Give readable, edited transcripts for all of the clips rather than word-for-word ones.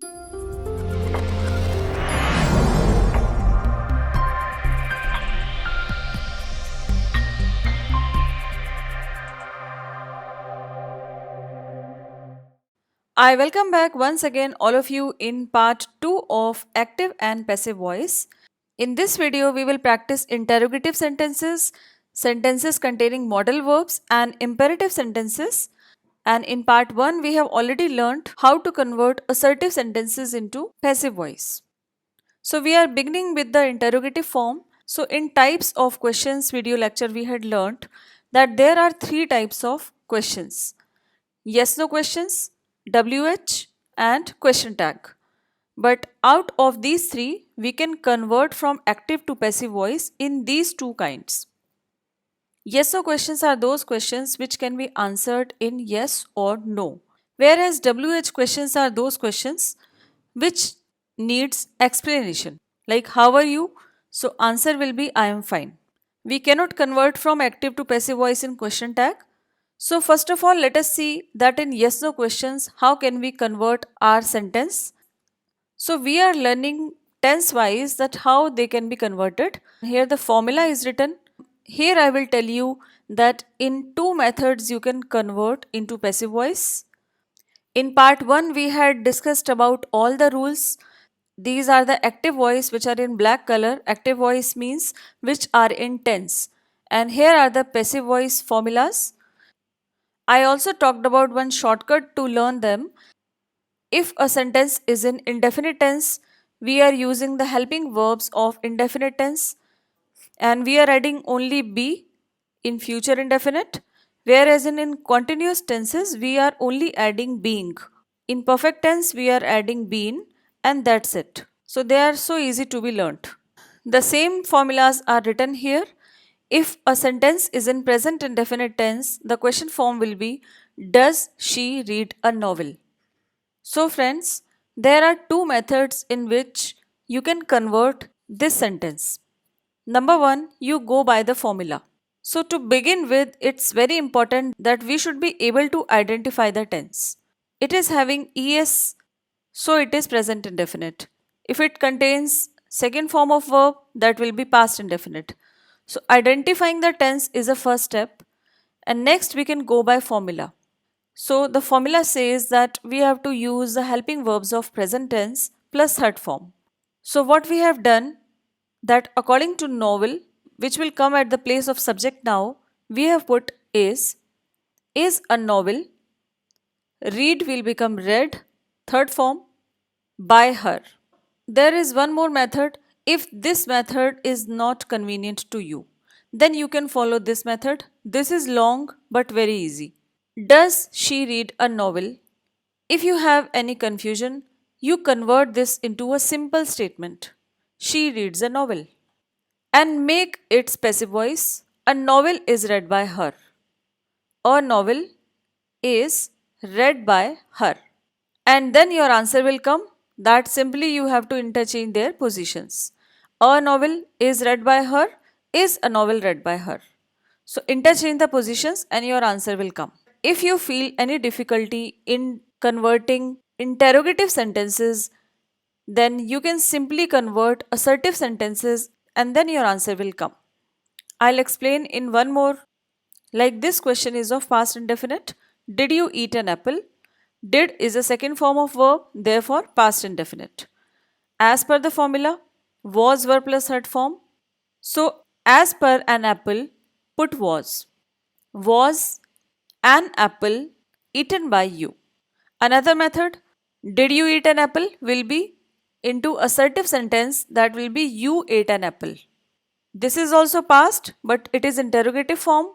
I welcome back once again all of you in part 2 of active and passive voice. In this video, we will practice interrogative sentences, sentences containing modal verbs, and imperative sentences. And in part 1, we have already learned how to convert assertive sentences into passive voice. So, we are beginning with the interrogative form. So, in types of questions video lecture, we had learned that there are three types of questions: yes no questions, WH, and question tag. But out of these three, we can convert from active to passive voice in these two kinds. Yes or questions are those questions which can be answered in yes or no, whereas WH questions are those questions which needs explanation, like how are you? So answer will be I am fine. We cannot convert from active to passive voice in question tag. So first of all, let us see that in yes no questions how can we convert our sentence. So we are learning tense wise that how they can be converted. Here the formula is written. Here I will tell you that in two methods you can convert into passive voice. In part 1 we had discussed about all the rules. These are the active voice which are in black color. Active voice means which are in tense. And here are the passive voice formulas. I also talked about one shortcut to learn them. If a sentence is in indefinite tense, we are using the helping verbs of indefinite tense and we are adding only be in future indefinite, whereas in continuous tenses we are only adding being. In perfect tense we are adding been and that's it. So they are so easy to be learnt. The same formulas are written here. If a sentence is in present indefinite tense, the question form will be does she read a novel? So, friends, there are two methods in which you can convert this sentence. Number one, you go by the formula. So, to begin with, it's very important that we should be able to identify the tense. It is having es, so it is present indefinite. If it contains second form of verb, that will be past indefinite. So, identifying the tense is a first step, and next we can go by formula. So the formula says that we have to use the helping verbs of present tense plus third form. So what we have done that according to novel, which will come at the place of subject now, we have put is a novel, read will become read, third form, by her. There is one more method. If this method is not convenient to you, then you can follow this method. This is long but very easy. Does she read a novel? If you have any confusion, you convert this into a simple statement. She reads a novel. And make its passive voice. A novel is read by her. A novel is read by her. And then your answer will come. That simply you have to interchange their positions. A novel is read by her is a novel read by her. So interchange the positions and your answer will come. If you feel any difficulty in converting interrogative sentences, then you can simply convert assertive sentences and then your answer will come. I'll explain in one more. Like this question is of past indefinite. Did you eat an apple? Did is a second form of verb, therefore past indefinite. As per the formula, was verb plus third form. So, as per an apple, put was. Was an apple eaten by you? Another method, did you eat an apple, will be into assertive sentence, that will be you ate an apple. This is also past but it is interrogative form.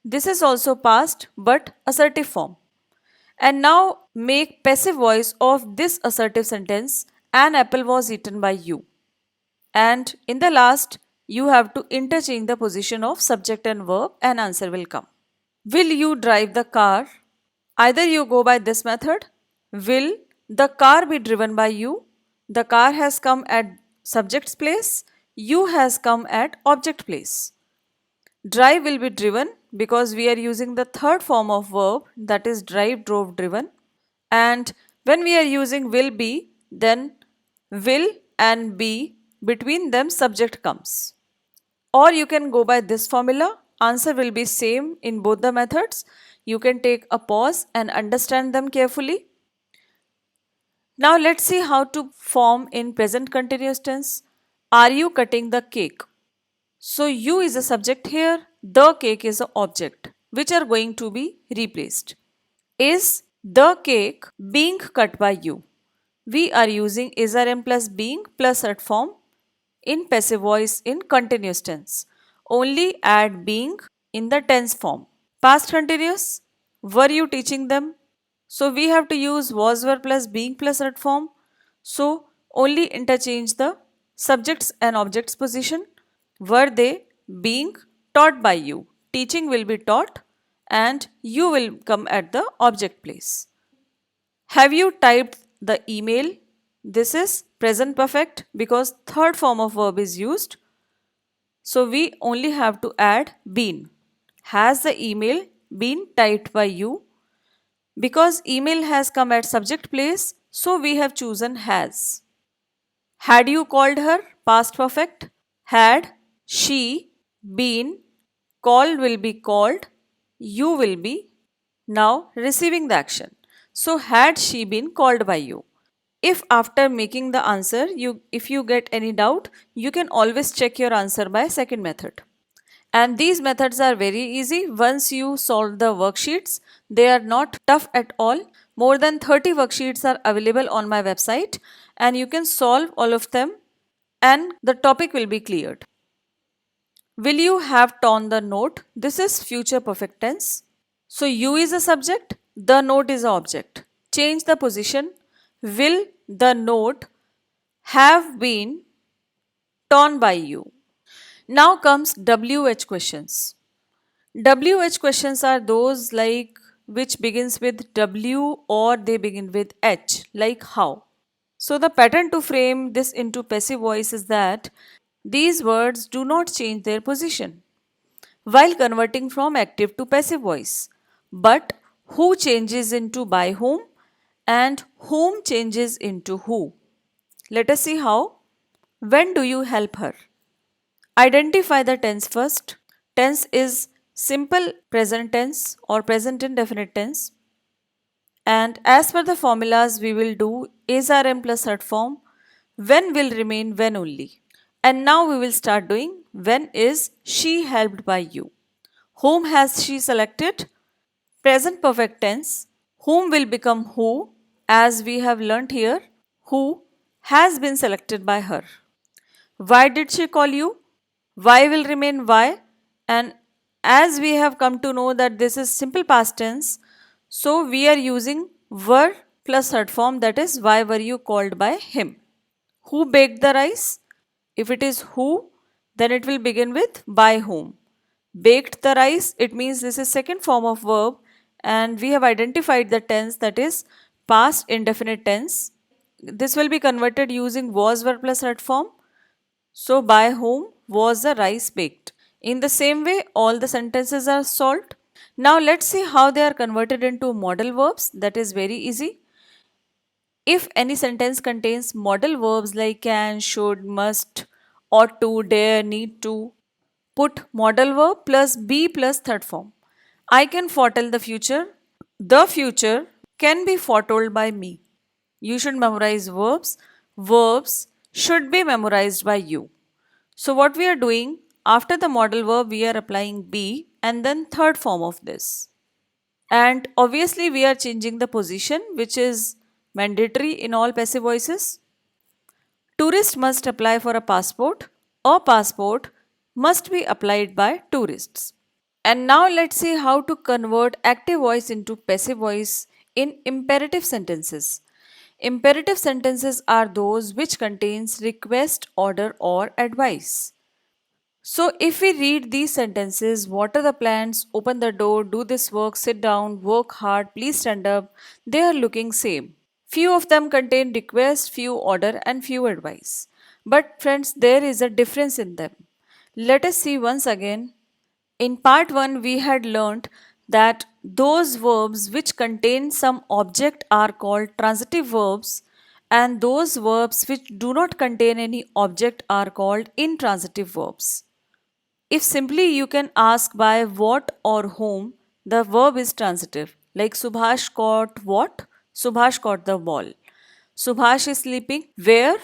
This is also past but assertive form. And now make passive voice of this assertive sentence, an apple was eaten by you. And in the last, you have to interchange the position of subject and verb and answer will come. Will you drive the car? Either you go by this method. Will the car be driven by you? The car has come at subject's place. You has come at object place. Drive will be driven because we are using the third form of verb, that is drive, drove, driven. And when we are using will be, then will and be, between them subject comes. Or you can go by this formula. Answer will be same in both the methods. You can take a pause and understand them carefully. Now let's see how to form in present continuous tense. Are you cutting the cake? So you is a subject here, the cake is an object which are going to be replaced. Is the cake being cut by you? We are using is/rm plus being plus at form in passive voice in continuous tense. Only add being in the tense form. Past continuous, were you teaching them? So we have to use was were plus being plus at form. So only interchange the subjects and objects position. Were they being taught by you? Teaching will be taught and you will come at the object place. Have you typed the email? This is present perfect because third form of verb is used. So we only have to add been. Has the email been typed by you? Because email has come at subject place, so we have chosen has. Had you called her? Past perfect. Had she been called will be called, you will be now receiving the action. So had she been called by you? If after making the answer if you get any doubt, you can always check your answer by second method. And these methods are very easy once you solve the worksheets. They are not tough at all. More than 30 worksheets are available on my website and you can solve all of them and the topic will be cleared. Will you have torn the note? This is future perfect tense. So you is a subject, the note is an object. Change the position. Will the note have been torn by you? Now comes WH questions. WH questions are those like which begins with W or they begin with H, like how. So the pattern to frame this into passive voice is that these words do not change their position while converting from active to passive voice, but who changes into by whom and whom changes into who. Let us see how. When do you help her? Identify the tense first. Tense is simple present tense or present indefinite tense. And as per the formulas, we will do is/rm plus third form. When will remain when only. And now we will start doing when is she helped by you. Whom has she selected? Present perfect tense. Whom will become who, as we have learnt here. Who has been selected by her. Why did she call you? Why will remain why. And as we have come to know that this is simple past tense, so we are using were plus third form, that is why were you called by him. Who baked the rice? If it is who, then it will begin with by whom. Baked the rice, it means this is second form of verb and we have identified the tense, that is past indefinite tense. This will be converted using was were plus third form. So by whom was the rice baked? In the same way, all the sentences are solved. Now let's see how they are converted into modal verbs. That is very easy. If any sentence contains modal verbs like can, should, must, ought to, dare, need to, put modal verb plus be plus third form. I can foretell the future. The future can be foretold by me. You should memorize verbs. Verbs should be memorized by you. So what we are doing, after the modal verb, we are applying be and then third form of this. And obviously we are changing the position, which is mandatory in all passive voices. Tourist must apply for a passport. A passport must be applied by tourists. And now let's see how to convert active voice into passive voice in imperative sentences. Imperative sentences are those which contains request, order or advice. So if we read these sentences, water the plants, open the door, do this work, sit down, work hard, please stand up, they are looking same. Few of them contain request, few order and few advice. But friends, there is a difference in them. Let us see once again. In part 1, we had learnt that those verbs which contain some object are called transitive verbs and those verbs which do not contain any object are called intransitive verbs. If simply you can ask by what or whom, the verb is transitive. Like Subhash caught what? Subhash caught the ball. Subhash is sleeping where?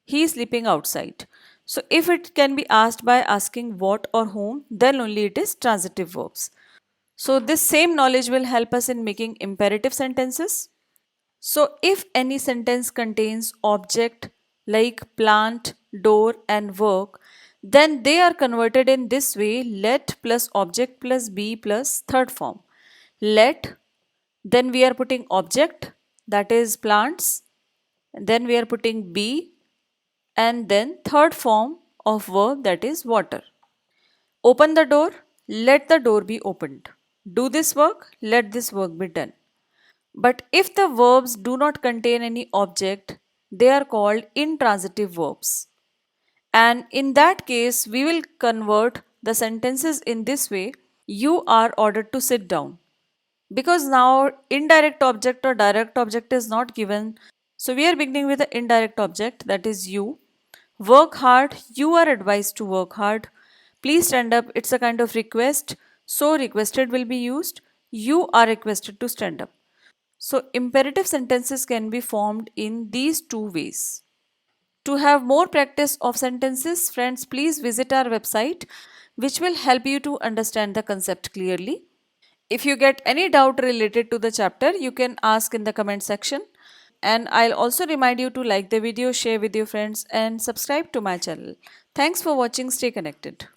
He is sleeping outside. So if it can be asked by asking what or whom, then only it is transitive verbs. So this same knowledge will help us in making imperative sentences. So if any sentence contains object like plant, door and work, then they are converted in this way: let plus object plus be plus third form. Let, then we are putting object, that is plants, then we are putting be, and then third form of verb, that is water. Open the door, let the door be opened. Do this work, let this work be done. But if the verbs do not contain any object, they are called intransitive verbs. And in that case, we will convert the sentences in this way: you are ordered to sit down. Because now indirect object or direct object is not given, so we are beginning with the indirect object, that is you. Work hard, you are advised to work hard. Please stand up, it's a kind of request, so requested will be used. You are requested to stand up. So imperative sentences can be formed in these two ways. To have more practice of sentences, friends, please visit our website, which will help you to understand the concept clearly. If you get any doubt related to the chapter, you can ask in the comment section. And I'll also remind you to like the video, share with your friends, and subscribe to my channel. Thanks for watching. Stay connected.